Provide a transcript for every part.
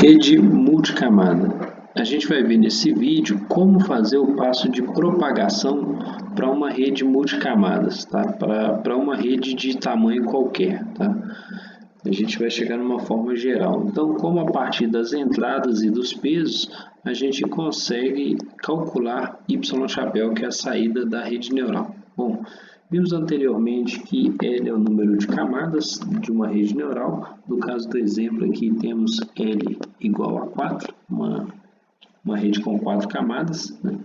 Rede multicamada. A gente vai ver nesse vídeo como fazer o passo de propagação para uma rede multicamadas, tá? Para uma rede de tamanho qualquer, tá? A gente vai chegar numa forma geral. Então, como a partir das entradas e dos pesos, a gente consegue calcular Y chapéu, que é a saída da rede neural. Bom, vimos anteriormente que L é o número de camadas de uma rede neural. No caso do exemplo aqui, temos L igual a 4, uma rede com 4 camadas, né?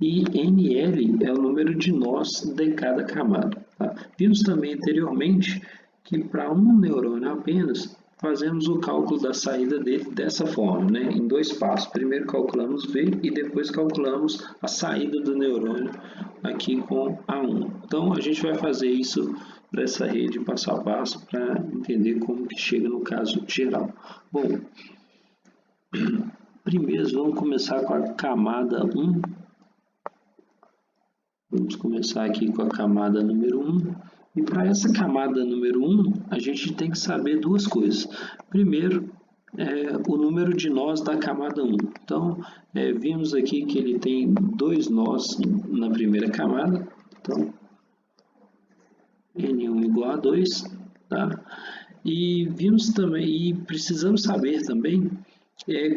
E NL é o número de nós de cada camada. Tá? Vimos também anteriormente que para um neurônio apenas, fazemos o cálculo da saída dele dessa forma, né? Em dois passos. Primeiro calculamos V e depois calculamos a saída do neurônio aqui com A1. Então, a gente vai fazer isso para essa rede passo a passo para entender como que chega no caso geral. Bom, primeiro vamos começar com a camada 1. Vamos começar aqui com a camada número 1. E para essa camada número 1, a gente tem que saber duas coisas. Primeiro, o número de nós da camada 1. Então, vimos aqui que ele tem 2 nós na primeira camada. Então, N1 igual a 2. Tá? E vimos também, e precisamos saber também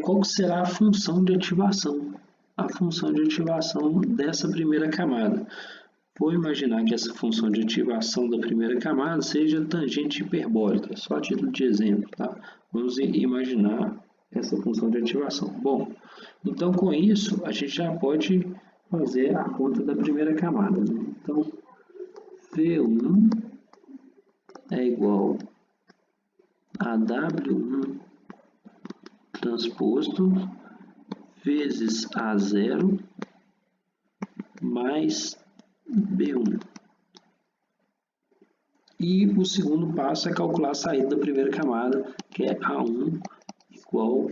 qual será a função de ativação. A função de ativação dessa primeira camada. Vou imaginar que essa função de ativação da primeira camada seja tangente hiperbólica, só a título de exemplo, tá? Vamos imaginar essa função de ativação. Bom, então com isso a gente já pode fazer a conta da primeira camada, né? Então, V1 é igual a W1 transposto vezes A0 mais B1. E o segundo passo é calcular a saída da primeira camada, que é A1 igual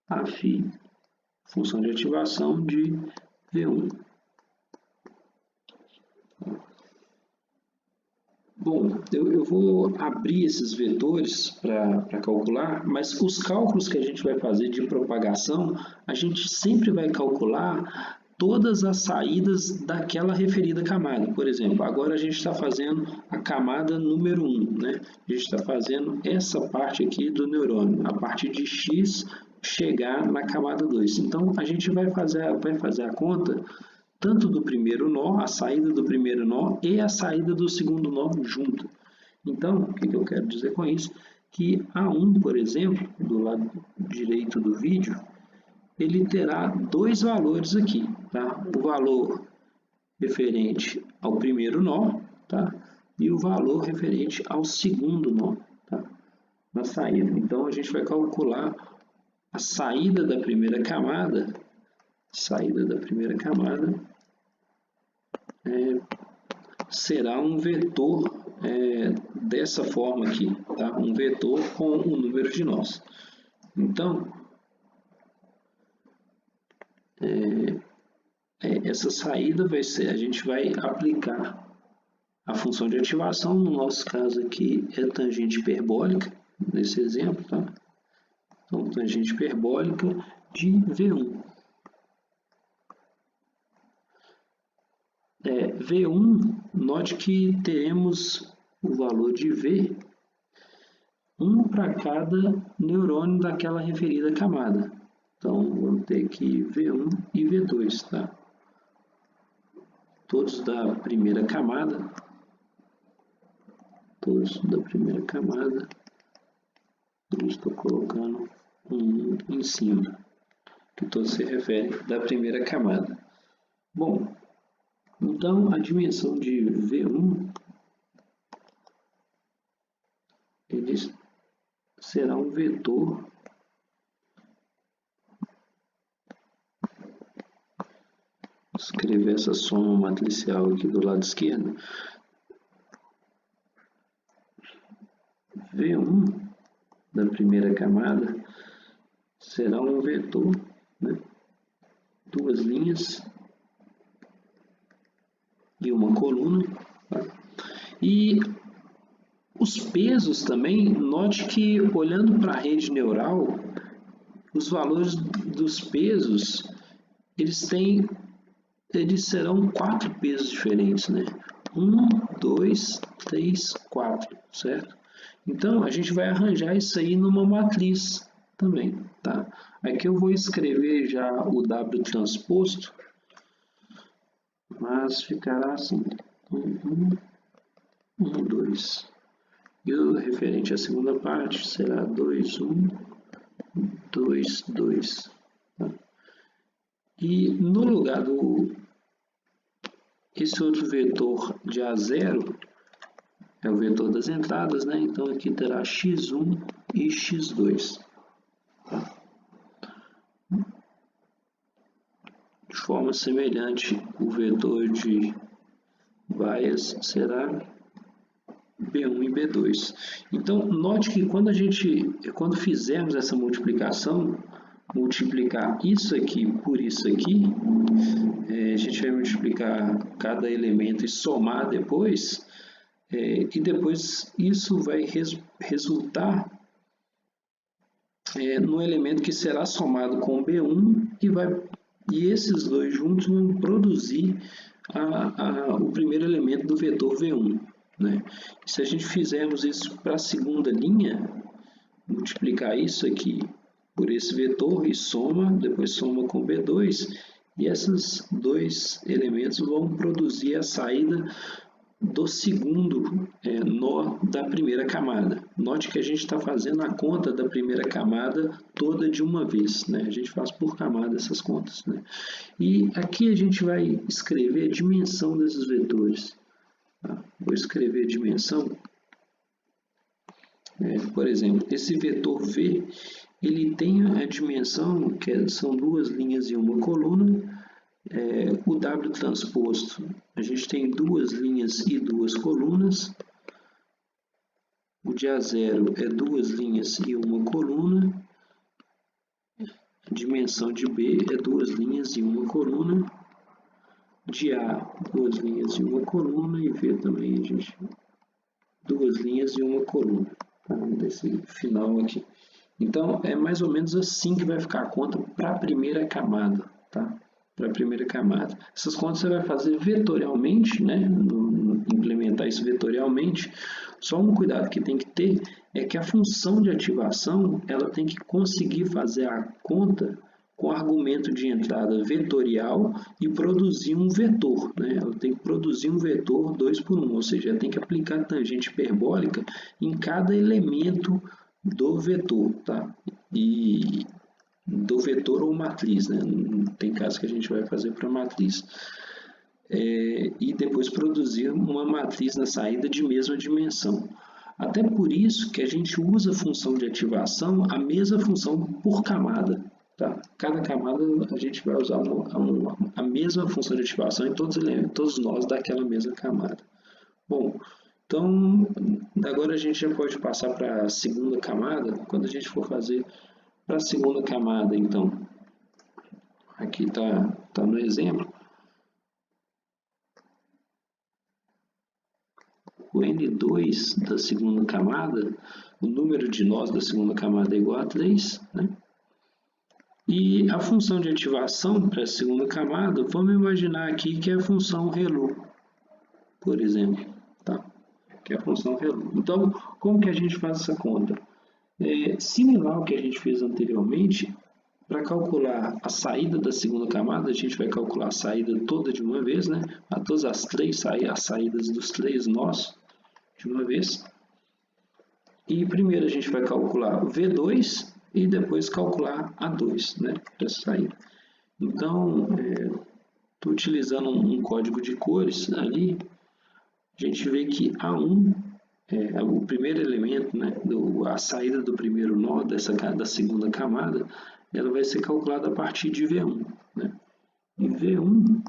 a φ, função de ativação de V1. Bom, eu vou abrir esses vetores para calcular, mas os cálculos que a gente vai fazer de propagação, a gente sempre vai calcular todas as saídas daquela referida camada. Por exemplo, agora a gente está fazendo a camada número 1, né? A gente está fazendo essa parte aqui do neurônio, a partir de X chegar na camada 2. Então, a gente vai fazer a conta tanto do primeiro nó, a saída do primeiro nó e a saída do segundo nó junto. Então, o que eu quero dizer com isso? Que A1, por exemplo, do lado direito do vídeo, ele terá dois valores aqui, tá? O valor referente ao primeiro nó, tá? E o valor referente ao segundo nó, tá? Na saída. Então, a gente vai calcular a saída da primeira camada, será um vetor dessa forma aqui, tá? Um vetor com o número de nós. Então, essa saída vai ser, a gente vai aplicar a função de ativação, no nosso caso aqui é tangente hiperbólica, nesse exemplo, tá? Então, tangente hiperbólica de V1. V1, note que teremos o valor de V, um para cada neurônio daquela referida camada. Então, vamos ter aqui V1 e V2, tá? Todos da primeira camada. Eu estou colocando um em cima, que todos se referem da primeira camada. Bom, então, a dimensão de V1 ele será um vetor vou escrever essa soma matricial aqui do lado esquerdo. V1 da primeira camada será um vetor, né? Duas linhas e uma coluna, tá? E os pesos também, note que olhando para a rede neural, os valores dos pesos, eles serão 4 pesos diferentes, né? 1, 2, 3, 4, certo? Então, a gente vai arranjar isso aí numa matriz também, tá? Aqui eu vou escrever já o W transposto, mas ficará assim, 1, 2. E o referente à segunda parte será 2, 1, 2, 2. Tá? E no lugar esse outro vetor de A0 é o vetor das entradas, né? Então aqui terá x1 e x2. Tá? De forma semelhante, o vetor de bias será B1 e B2. Então, note que quando fizermos essa multiplicação, multiplicar isso aqui por isso aqui, a gente vai multiplicar cada elemento e somar depois, e depois isso vai resultar no elemento que será somado com B1 e esses dois juntos vão produzir o primeiro elemento do vetor V1. Né? Se a gente fizermos isso para a segunda linha, multiplicar isso aqui por esse vetor e soma, depois soma com B2, e esses dois elementos vão produzir a saída do segundo nó da primeira camada. Note que a gente está fazendo a conta da primeira camada toda de uma vez, né? A gente faz por camada essas contas, né? E aqui a gente vai escrever a dimensão desses vetores. Tá? Vou escrever a dimensão. Por exemplo, esse vetor V, ele tem a dimensão que são duas linhas e uma coluna. O W transposto, a gente tem duas linhas e duas colunas. O de A0 é duas linhas e uma coluna. A dimensão de B é duas linhas e uma coluna. De A, duas linhas e uma coluna. E V também, gente, duas linhas e uma coluna. Tá? Desse final aqui. Então, é mais ou menos assim que vai ficar a conta para a primeira camada, tá? Para a primeira camada. Essas contas você vai fazer vetorialmente, né? Implementar isso vetorialmente. Só um cuidado que tem que ter é que a função de ativação ela tem que conseguir fazer a conta com argumento de entrada vetorial e produzir um vetor, né? Ela tem que produzir um vetor 2 por 1, ou seja, ela tem que aplicar tangente hiperbólica em cada elemento do vetor, tá? E do vetor ou matriz, né? Tem casos que a gente vai fazer para matriz. E depois produzir uma matriz na saída de mesma dimensão. Até por isso que a gente usa a função de ativação, a mesma função por camada. Tá? Cada camada a gente vai usar a mesma função de ativação em todos nós daquela mesma camada. Bom, então agora a gente já pode passar para a segunda camada. Quando a gente for fazer para a segunda camada, então, aqui tá no exemplo. O N2 da segunda camada, o número de nós da segunda camada é igual a 3, né? E a função de ativação para a segunda camada, vamos imaginar aqui que é a função ReLU, por exemplo, tá? Que é a função ReLU. Então, como que a gente faz essa conta? Similar ao que a gente fez anteriormente, para calcular a saída da segunda camada, a gente vai calcular a saída toda de uma vez, né? A todas as saídas dos três nós de uma vez. E primeiro a gente vai calcular V2 e depois calcular A2, né? Para sair. Então, estou utilizando um código de cores ali. A gente vê que A1 o primeiro elemento, né? A saída do primeiro nó da segunda camada, ela vai ser calculada a partir de V1, né? E V1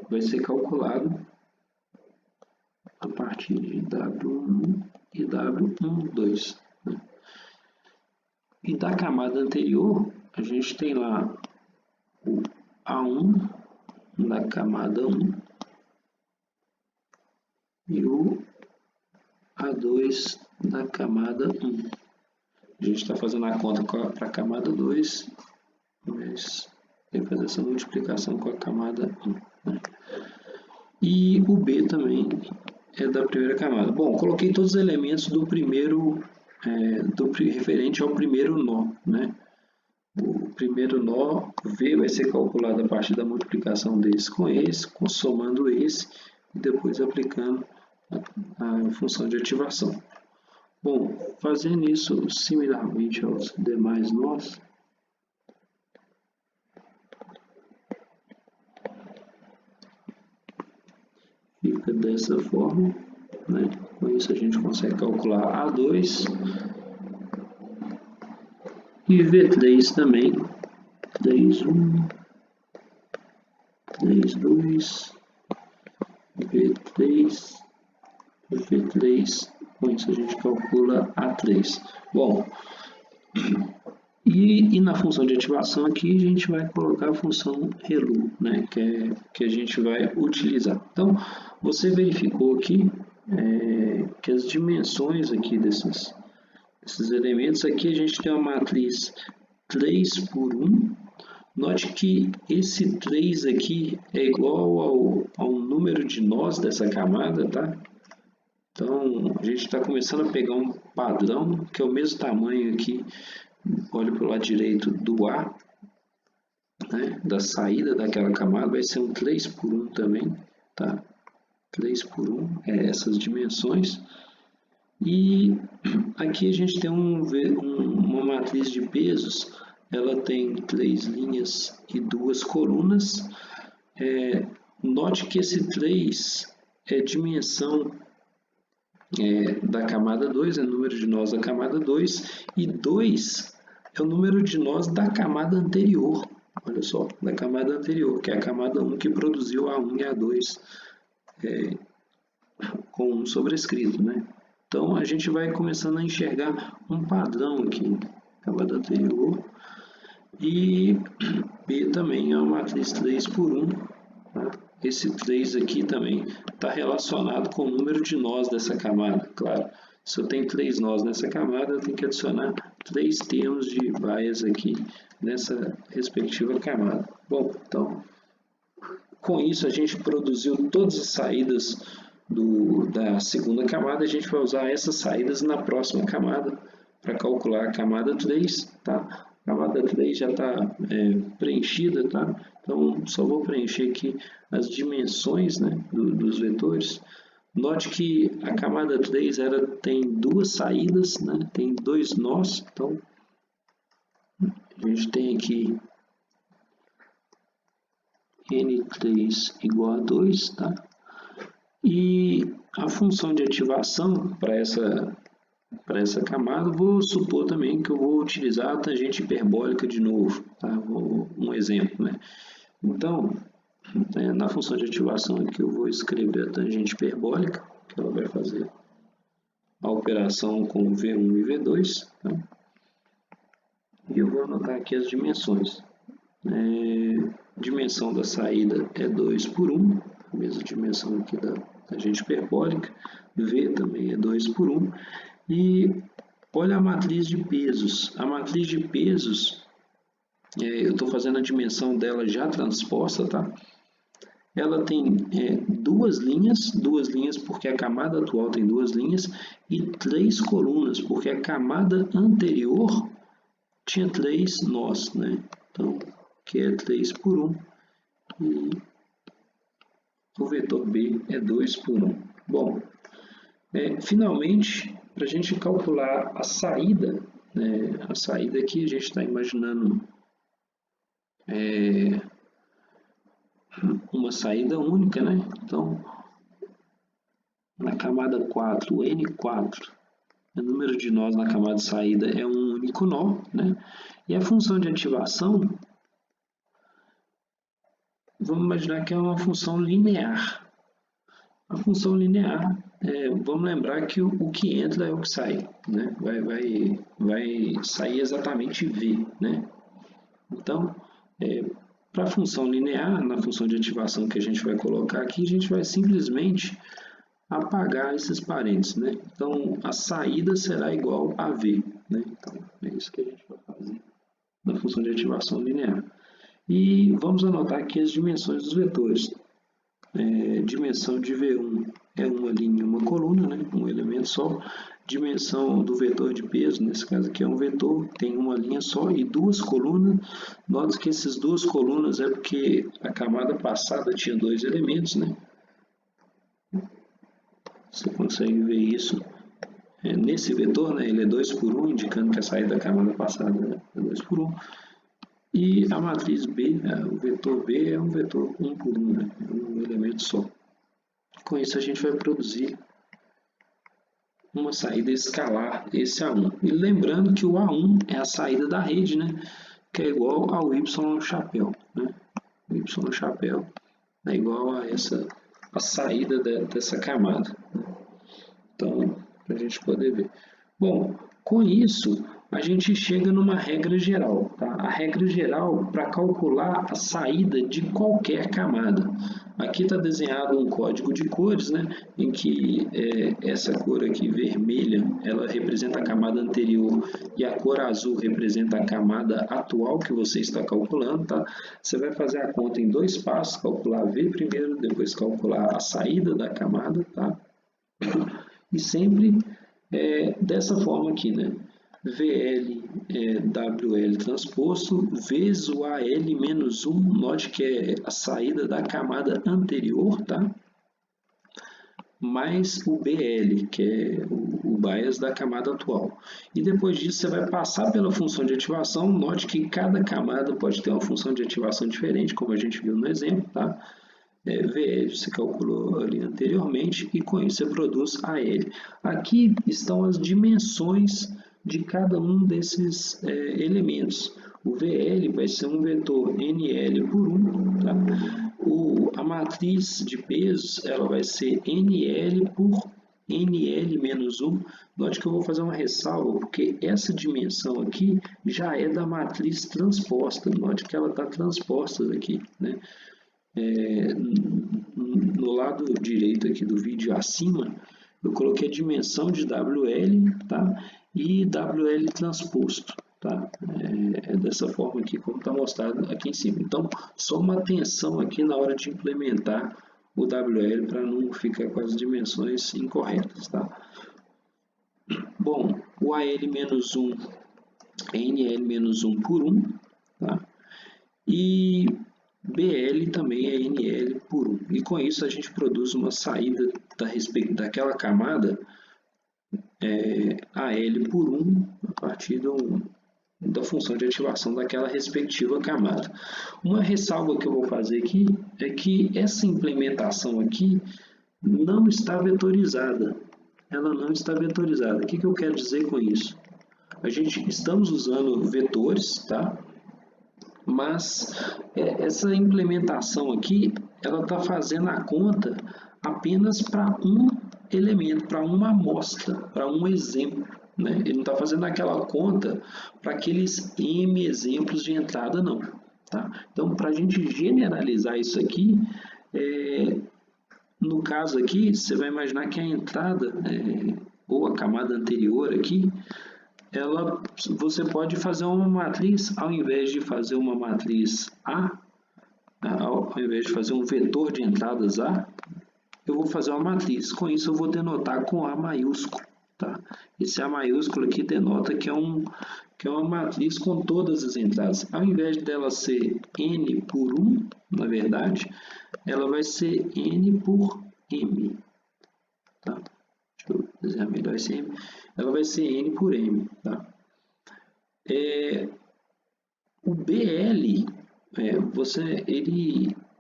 vai ser calculado a partir de W1 e W12. Né? E da camada anterior, a gente tem lá o A1 da camada 1 e o A2 da camada 1. A gente está fazendo a conta para a camada 2, mas tem que fazer essa multiplicação com a camada 1. Né? E o B também é da primeira camada. Bom, coloquei todos os elementos do primeiro, referente ao primeiro nó. Né? O primeiro nó V vai ser calculado a partir da multiplicação desse com esse, somando esse e depois aplicando a função de ativação. Bom, fazendo isso similarmente aos demais nós, fica dessa forma, né? Com isso a gente consegue calcular A2 e V3 também, 3,1, 3,2, V3, V3, com isso a gente calcula A3. Bom, e na função de ativação aqui a gente vai colocar a função ReLU, né, que a gente vai utilizar. Então, você verificou aqui que as dimensões aqui desses elementos, aqui a gente tem uma matriz 3 por 1. Note que esse 3 aqui é igual ao número de nós dessa camada, tá? Então, a gente está começando a pegar um padrão que é o mesmo tamanho aqui, olha para o lado direito do A, né, da saída daquela camada, vai ser um 3 por 1 também, tá? 3 por 1 é essas dimensões. E aqui a gente tem uma matriz de pesos, ela tem 3 linhas e 2 colunas. Note que esse 3 é dimensão da camada 2, é o número de nós da camada 2, e 2 é o número de nós da camada anterior, olha só, da camada anterior, que é a camada 1 que produziu a 1 e a 2 com 1 sobrescrito, né? Então a gente vai começando a enxergar um padrão aqui, camada anterior, e B também é uma matriz 3 por 1, tá? Esse 3 aqui também está relacionado com o número de nós dessa camada. Claro, se eu tenho 3 nós nessa camada, eu tenho que adicionar 3 termos de bias aqui nessa respectiva camada. Bom, então, com isso a gente produziu todas as saídas da segunda camada. A gente vai usar essas saídas na próxima camada para calcular a camada 3, tá? A camada 3 já está preenchida, tá? Então, só vou preencher aqui as dimensões, né, dos vetores. Note que a camada 3 tem duas saídas, né, tem 2 nós. Então, a gente tem aqui N3 igual a 2, tá? E a função de ativação para essa camada, vou supor também que eu vou utilizar a tangente hiperbólica de novo, tá? Um exemplo, né? Então, na função de ativação aqui eu vou escrever a tangente hiperbólica, que ela vai fazer a operação com V1 e V2, tá? E eu vou anotar aqui as dimensões. Dimensão da saída é 2 por 1, a mesma dimensão aqui da tangente hiperbólica. V também é 2 por 1. E olha a matriz de pesos. A matriz de pesos, eu estou fazendo a dimensão dela já transposta, tá? Ela tem duas linhas porque a camada atual tem 2 linhas, e 3 colunas, porque a camada anterior tinha 3 nós, né? Então, que é 3 por 1, e o vetor B é 2 por 1. Bom, finalmente, para a gente calcular a saída, né, a saída aqui a gente está imaginando uma saída única, né? Então, na camada 4, o N4, o número de nós na camada de saída é um único nó, né? E a função de ativação, vamos imaginar que é uma função linear. A função linear, vamos lembrar que o que entra é o que sai, né? Vai sair exatamente V, né? Então, para a função linear, na função de ativação que a gente vai colocar aqui, a gente vai simplesmente apagar esses parênteses, né? Então, a saída será igual a V, né? Então, é isso que a gente vai fazer na função de ativação linear. E vamos anotar aqui as dimensões dos vetores. Dimensão de V1 é uma linha, uma coluna, né? Um elemento só. Dimensão do vetor de peso, nesse caso aqui é um vetor, tem uma linha só e duas colunas. Note que essas duas colunas é porque a camada passada tinha dois elementos, né? Você consegue ver isso nesse vetor, né? Ele é 2 por 1, indicando que a saída da camada passada é 2 por 1. E a matriz B, o vetor B é um vetor 1 por 1, né? É um elemento só. Com isso a gente vai produzir uma saída escalar, esse A1. E lembrando que o A1 é a saída da rede, né? Que é igual ao Y chapéu, né? O Y chapéu é igual a a saída dessa camada. Então, para a gente poder ver. Bom, com isso, a gente chega numa regra geral. Tá? A regra geral para calcular a saída de qualquer camada. Aqui está desenhado um código de cores, né, em que essa cor aqui, vermelha, ela representa a camada anterior e a cor azul representa a camada atual que você está calculando. Tá? Você vai fazer a conta em dois passos, calcular V primeiro, depois calcular a saída da camada. Tá? E sempre dessa forma aqui, né? VL WL transposto vezes o AL menos 1, note que é a saída da camada anterior, tá? Mais o BL, que é o bias da camada atual. E depois disso você vai passar pela função de ativação, note que cada camada pode ter uma função de ativação diferente, como a gente viu no exemplo, tá? VL você calculou ali anteriormente e com isso você produz AL. Aqui estão as dimensões de cada um desses elementos. O VL vai ser um vetor NL por 1, tá? A matriz de pesos ela vai ser NL por NL menos 1. Note que eu vou fazer uma ressalva, porque essa dimensão aqui já é da matriz transposta. Note que ela está transposta aqui, né? No lado direito aqui do vídeo acima, eu coloquei a dimensão de WL, tá? E WL transposto, tá? É dessa forma aqui, como está mostrado aqui em cima. Então, só uma atenção aqui na hora de implementar o WL para não ficar com as dimensões incorretas, tá? Bom, o AL-1 é NL-1 por 1, tá? E BL também é NL por 1. E com isso a gente produz uma saída daquela camada AL por 1 a partir da função de ativação daquela respectiva camada. Uma ressalva que eu vou fazer aqui é que essa implementação aqui não está vetorizada. Ela não está vetorizada. O que eu quero dizer com isso? Estamos usando vetores, tá? Mas essa implementação aqui, ela está fazendo a conta apenas para um elemento, para uma amostra, para um exemplo, né? Ele não está fazendo aquela conta para aqueles M exemplos de entrada, não. Tá? Então, para a gente generalizar isso aqui, no caso aqui, você vai imaginar que a entrada, ou a camada anterior aqui, você pode fazer uma matriz, ao invés de fazer uma matriz A, ao invés de fazer um vetor de entradas A, eu vou fazer uma matriz. Com isso eu vou denotar com A maiúsculo. Tá? Esse A maiúsculo aqui denota que é uma matriz com todas as entradas. Ao invés dela ser N por 1, na verdade, ela vai ser N por M. Tá? Deixa eu desenhar melhor esse M. Ela vai ser N por M. Tá? O BL,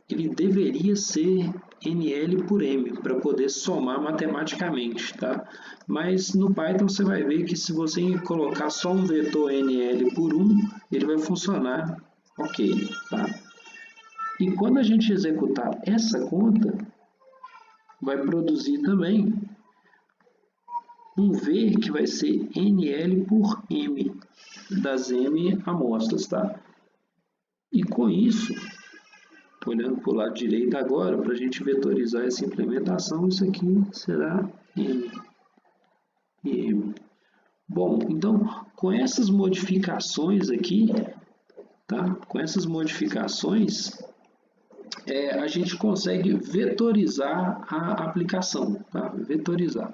ele deveria ser NL por M, para poder somar matematicamente. Tá? Mas no Python você vai ver que se você colocar só um vetor NL por 1, ele vai funcionar ok. Tá? E quando a gente executar essa conta, vai produzir também um V que vai ser NL por M, das M amostras, tá? E com isso, Olhando para o lado direito agora, para a gente vetorizar essa implementação, isso aqui será M. Bom, então, com essas modificações aqui, tá? Com essas modificações, a gente consegue vetorizar a aplicação, tá? Vetorizar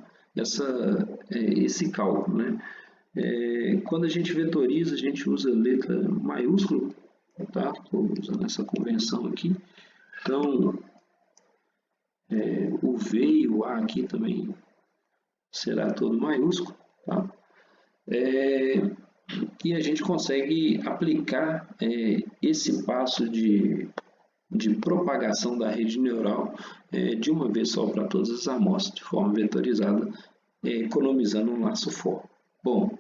esse cálculo, né? Quando a gente vetoriza, a gente usa letra maiúscula, tá? Estou usando essa convenção aqui. Então, o V e o A aqui também será todo maiúsculo, tá? E a gente consegue aplicar esse passo de propagação da rede neural de uma vez só para todas as amostras, de forma vetorizada, economizando um laço for. Bom,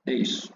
é isso.